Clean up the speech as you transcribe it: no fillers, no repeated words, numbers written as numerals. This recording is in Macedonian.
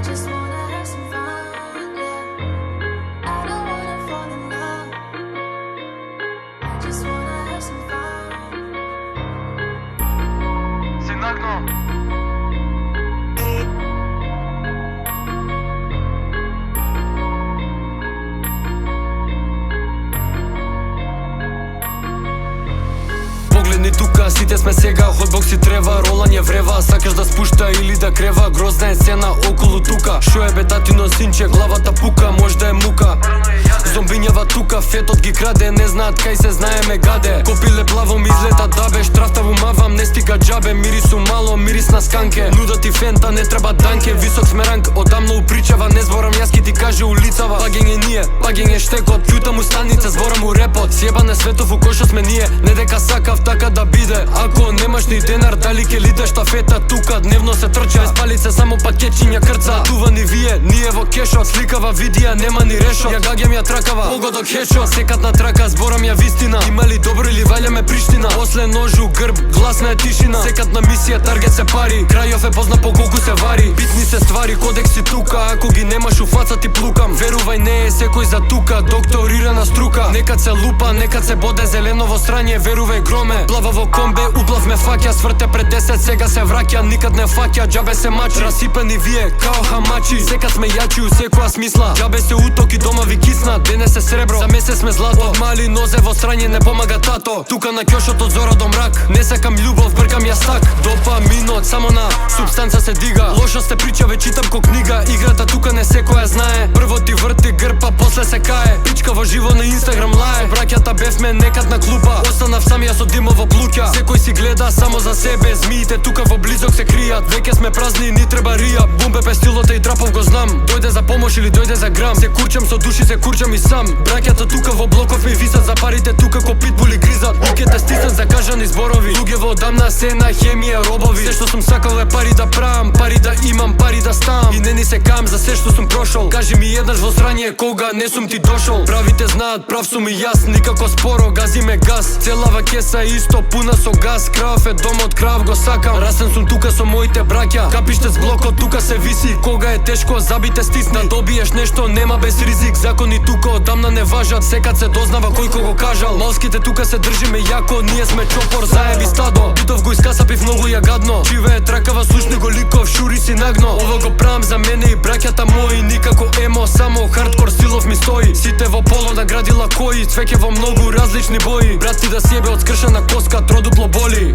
just wanna have some fun, yeah. I don't wanna fall in love. I just wanna have some fun. Синагно. Погледни тука, сите сме сега, хотбок си трева, ролање врева, сакаш да спушта или да крева, грозна е сцена околу тука. Шо е бе татино синче, главата пука, можда е мука. Зомбињава тука, фетот ги краде, не знаат кај се, знаеме гаде. Копиле плаво ми излета дабе, штрафта умавам, не стига джабе, мирису мало, мирис на сканке. Нуда ти фента, не треба данке, висок сме ранг, одамно упричава, не зборам јас ки ти каже улицава. Пагење ние, пагење штекот, ќутам у станица, зборам у репот. Сјебан е светов у кој што сме ние, не дека сакав така да биде. Ако немаш ни денар, дали ке лите штафета тука, дневно се трча, без палице само пакетчиња крца. Тувани вие, ние во кешот, сликава видија, нема ни решот. Ја гагјам ја тракава, погодок хедшот, секат на трака, зборам ја вистина. Има ли добро или валјаме Приштина? После ножу грб, гласна е тишина. Секат на мисија, таргет се пари, крајов е позна по колку се вари. Битни се ствари, кодекси тука, ако ги немаш у фаца ти плукам. Верувај, не е секој за тука, докторирана струка. Некад се лупа, некад се боде зелено во страње, верувај громе. Плава во комбе, уплав ме фаќа, сврте пред 10, сега се враќа, никад не фаќа, џабе се мачи. Расипани вие, као хамачи, секад сме јачи у секоја смисла. Џабе се утоки, дома ви кисна, денес е сребро, за месец сме злато. Од мали нозе во страње не помага тато, тука на ќошот од зора до мрак. Не сакам љубов, бркам ја стак, допаминот само на субстанца се дига. Лошо се прича, ве читам ко книга, играта тука не секоја знае. Прво ти врти грб, а после се кае, пичка во живо на Инстаграм лае. Браќата бевме некад на клупа, останав сам ја со димово плуќа. Секој си гледа само за себе, змиите тука во близок се кријат. Веќе сме празни, ни треба рија, бумбе пестилоте и трапов го знам. Дојде за помош или дојде за грам, се курчам со души, се курчам и сам. Браќата тука во блоков ми висат, за парите тука ко питбули гризат. Луѓето стиснат за кажани зборови, луѓе во одамна се на хемија робови. Се што сум сакал е пари да правам, пари да имам, пари да ставам. И не ни се кам за се што сум прошол, кажи ми еднаш во страње кога не сум ти дошол. Правите знаат, прав сум и јас, никако споро, гази ме газ. Целава кеса исто пуна со газ, крав е домот, крав го сакам. Расен сум тука со моите браќа, капиште с блокот тука се виси. Кога е тешко, забите стисни, да добиеш нешто нема без ризик. Закони тука одамна не важат, секад се дознава кој кого кажал. Малските тука се држиме јако, ние сме чопор, заеби стадо. Битов го искасапив многу ја гадно, живее тракава, слушни го ликов, шури си нагно. Ово го правам за мене и браќата мои, никако емо, само хардкор стилов ми стои. Сите во поло наградила кои, цвеќе во многу различни бои. Брат ти да сјебе од скршена коска, тродупло боли.